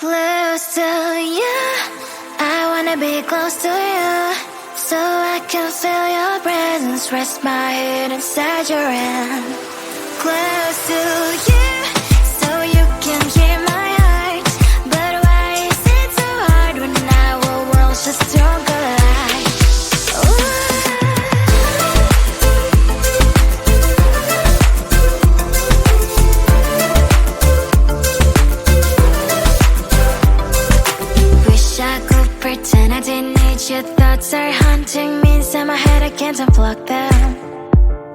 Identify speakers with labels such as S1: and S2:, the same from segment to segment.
S1: Close to you, I wanna be close to you, so I can feel your presence, rest my head inside your hand. Close to you, so you can hear my heart, but why is it so hard when our worlds just don't collide? Wish I could pretend I didn't need your thoughts are haunting me inside my head, I can't unplug them.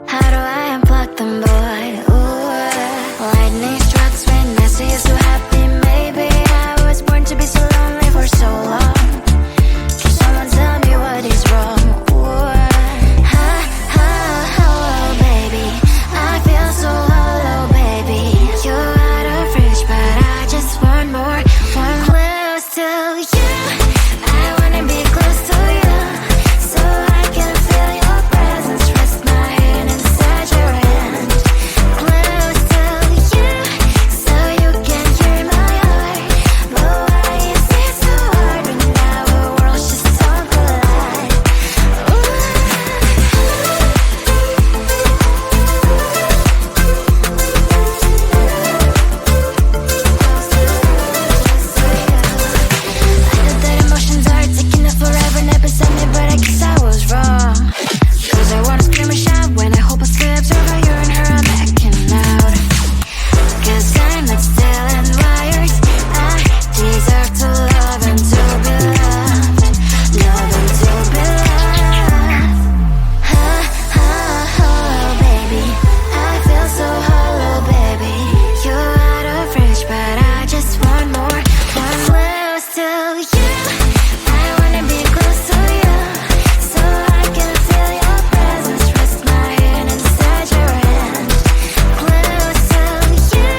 S1: How do I unplug them, boy? Ooh, lightning strikes when I see you so happy. Maybe I was born to be so lonely for so long. Can someone tell me what is wrong? Ooh, oh, baby, I feel so hollow, baby. You're out of reach, but I just want more, one close to you. I wanna be close to you, so I can feel your presence, rest my hand inside your hand. Close to you, so you can hear my heart, but why is it so hard when our worlds just don't collide? I know that emotions are taking up forever, never beside me, but I guess I was wrong. Cause I wanna scream and shout when I hope I slip over you and her, I'm acting out. Cause I'm not still and wired, I deserve to love and to be loved, love and to be loved. Oh, baby, I feel so hollow, baby. You're out of reach, but I just want more, one close to you. I wanna be close to you, so I can feel your presence, rest my hand inside your hand. Close to you,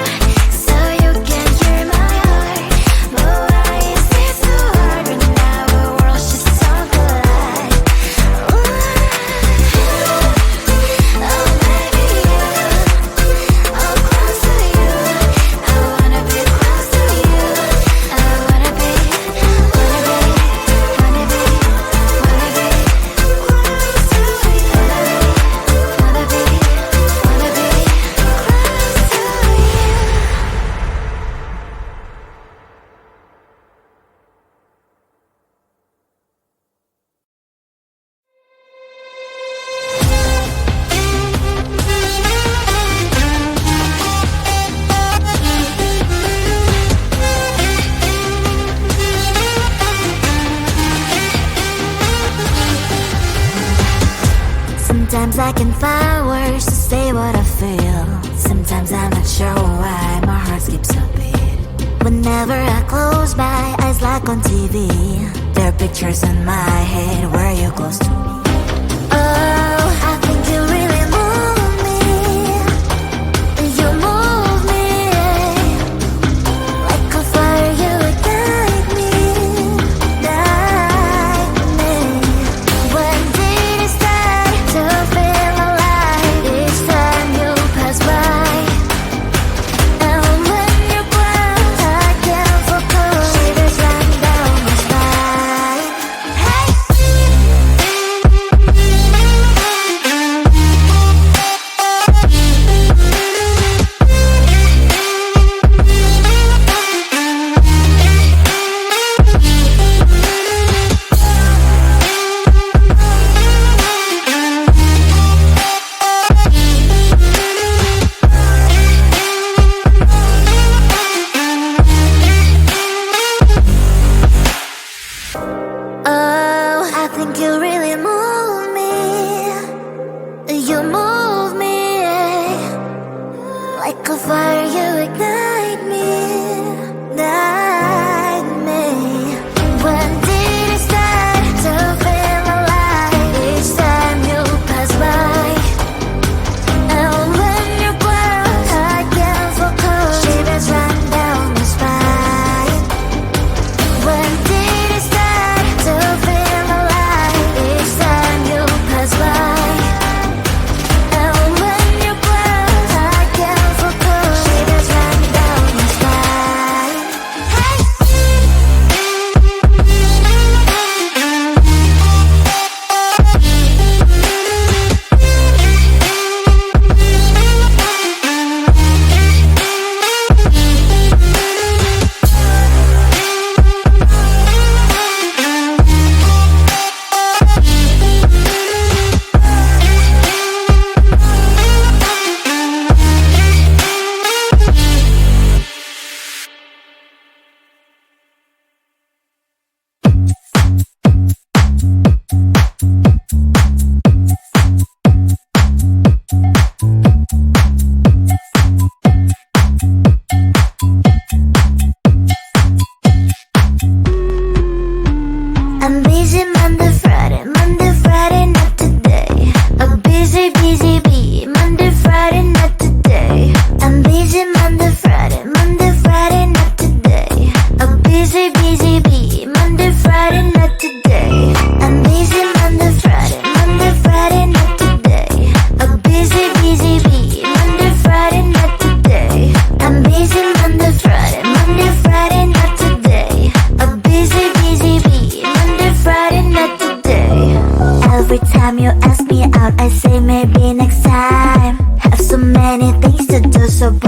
S1: so you can hear my heart, but why is it so hard when our worlds just don't collide? Oh, baby, oh, close to you. I wanna be close to you. I wanna be close to you. Sometimes I can find words to say what I feel. Sometimes I'm not sure why my heart skips a beat. Whenever I close my eyes like on TV, there are pictures in my head where you're close to me. Oh, I think you really move me. You move me like a fire, you ignite me, ignite me. When did it start to feel alive? Each time you pass by, and when you close, I can't focus. Shivers run down my spine. Hey. Oh, I think you really move me. You move me like a fire, you ignite me, ignite me. When did it start to feel alive? Each time you pass by, and when you close, I can't focus. Shivers run down my spine. When did it start to feel alive? Each time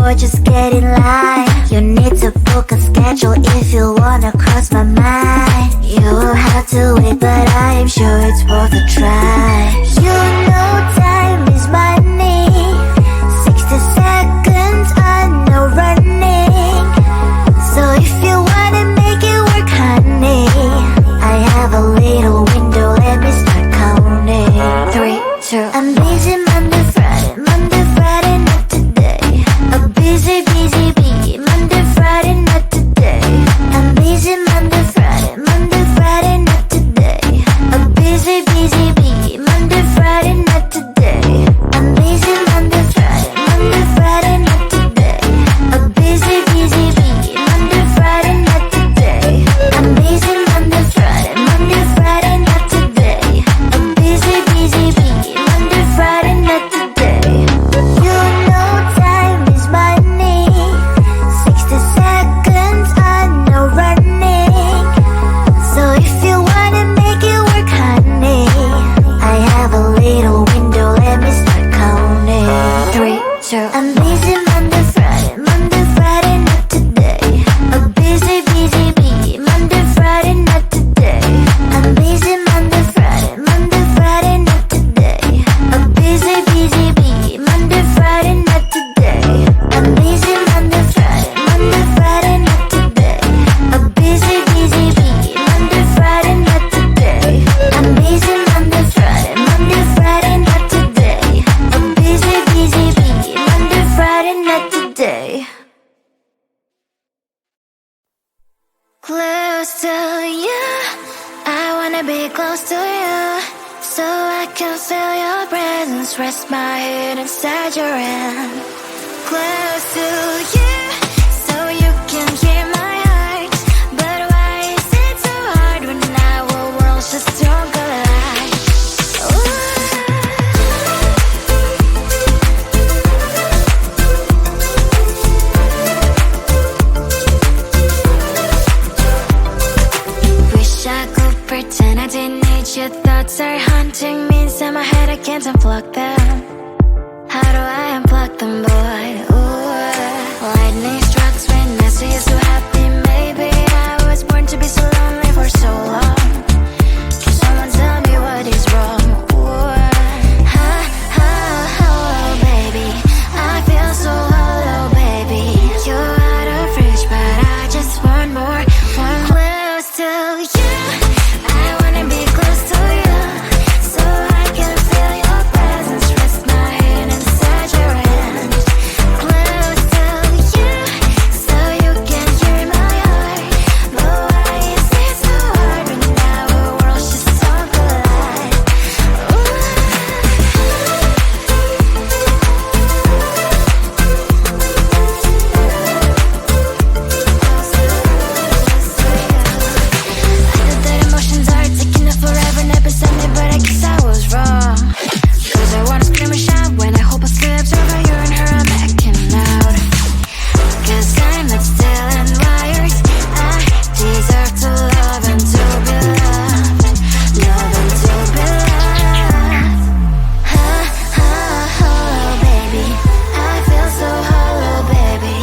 S1: before just get in line. You need to book a schedule if you wanna cross my mind. You will have to wait, but I am sure it's worth a try. You know time is money. 60 seconds on no running. So if you wanna make it work, honey, I have a little window, let me start counting. 3, 2, I'm busy Monday, Friday, Monday, Friday, not today. A busy, busy bee, Monday, Friday, not today. I'm busy Monday, Friday, Monday, Friday, not today. A busy, busy bee, Monday, Friday, not today. I'm busy Monday, Friday, Monday, Friday, not today. A busy, busy bee, Monday, Friday, not today. I'm busy Monday, Friday, Monday, Friday, not today. A busy, busy bee, Monday, Friday, not today. You know time is money. 60 seconds on no running. So if you wanna make it work, honey, I have a little window, let me start counting. 3, 2, I'm busy Monday, Friday, Monday, Friday, not today. A busy, busy bee, Monday, Friday, not today. I'm busy Monday, Friday, Monday, Friday, not today. A busy, busy bee, Monday, Friday, not today. I'm busy Monday, Friday, Monday, Friday, not today. A busy, busy bee, Monday, Friday, not today. I'm busy Monday, Friday, Monday, Friday, not today. A busy, busy bee, Monday, Friday, not today. Close to you, I wanna be close to you, so I can feel your presence, rest my head inside your hand. Close to you, so you can hear my heart, but why is it so hard when our worlds just don't collide? Ooh. Wish I could pretend I didn't need your thoughts are haunting me inside my head, I can't unplug them. How do I unplug them, boy? Ooh, lightning strikes when I see you so happy. Maybe I was born to be so lonely for so long. Can someone tell me what is wrong? Ooh, baby, I feel so hollow, baby. You're out of reach, but I just want more, want close to you. I wanna be close to you, so I can feel your presence, rest my head inside your hand. Close to you, so you can hear my heart, but why is it so hard when our worlds just don't collide? Ooh. I know that emotions are taking up forever, never beside me, but I guess I was wrong. Cause I wanna scream and shout when I hope I slips over you and her, I'm acting out. Cause I'm not still and wired. I deserve to love and to be loved, love and to be loved. Baby, I feel so hollow, baby.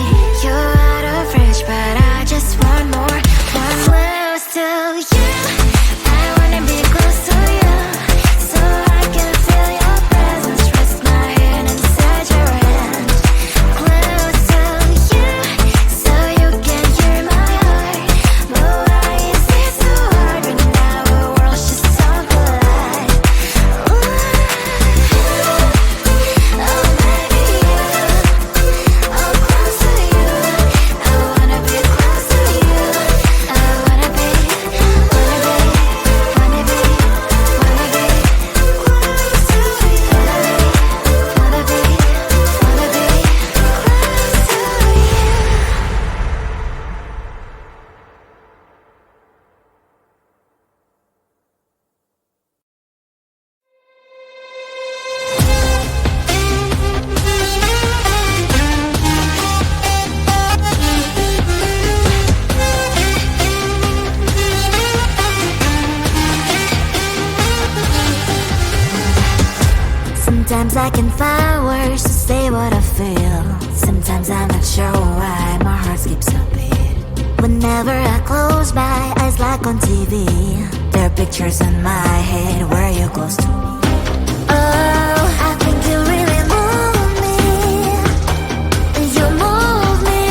S1: You're out of reach, but I just want more, want close to you. I wanna be close to you, so I can feel your presence, rest my head inside your hand. Close to you, so you can hear my heart, but why is it so hard when our worlds just don't collide? Ooh. Oh baby, oh close to you, I wanna be close to you, I wanna be, wanna be, wanna be, wanna be close to you, wanna be, wanna be close to you. Sometimes I can find words to say what I feel. Sometimes I'm not sure why my heart skips a beat. Whenever I close my eyes like on TV, there are pictures in my head where you're close to me. Oh, I think you really move me. You move me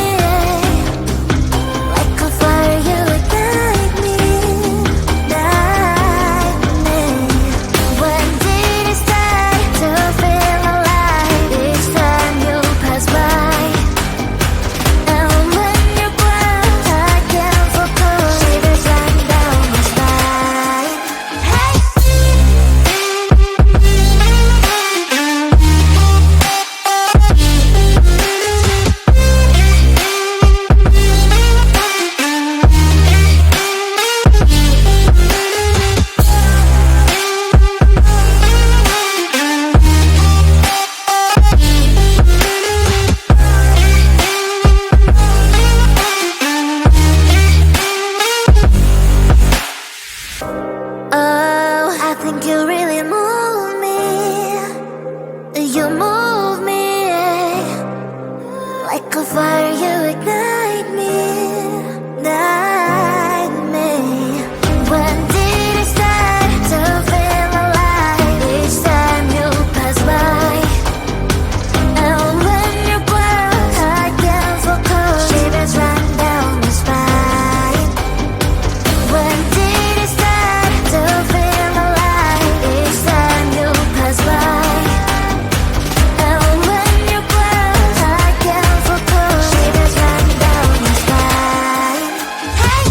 S1: like a fire, you ignite me, ignite me. When did it start to feel alive? Each time you pass by, and when you grow, I can't focus. Shivers run down my spine. Hey. Oh, I think you really move me. You move me like a fire, you ignite me, ignite me. When did it start to feel alive? Each time you pass by, and when you grow, I can't focus. Shivers run down my spine. When did it start to feel alive? Each time you pass by, and when you grow, I can't focus. Shivers run down my spine. Hey.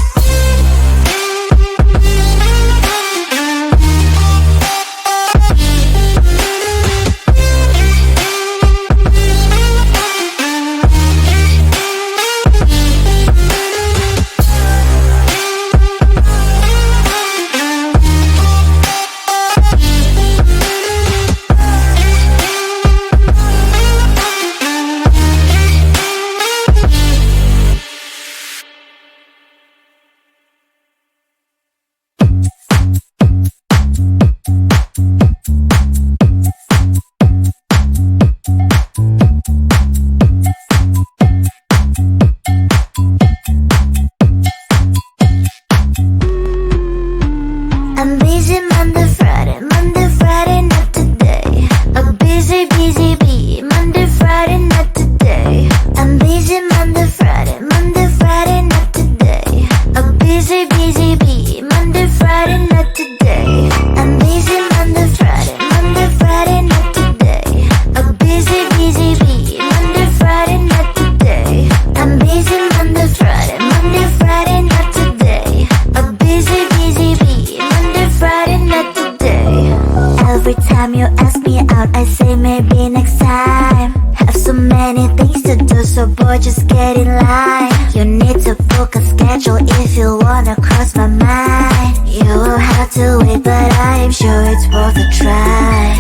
S1: I'm busy Monday, Friday, not today. A busy, busy bee, Monday, Friday, not today. I'm busy Monday, Friday, not today. A busy, busy bee, Monday, Friday, not today. I'm busy Monday, Friday, not today. A busy, busy bee, Monday, Friday, not today. I'm busy Monday, Friday, not today. A busy, busy bee, Monday, Friday, not today. Every time you ask me out, I say maybe next time. Have so many things to do, so boy, just get in line. You need to book a schedule if you wanna cross my mind. You will have to wait, but I am sure it's worth a try.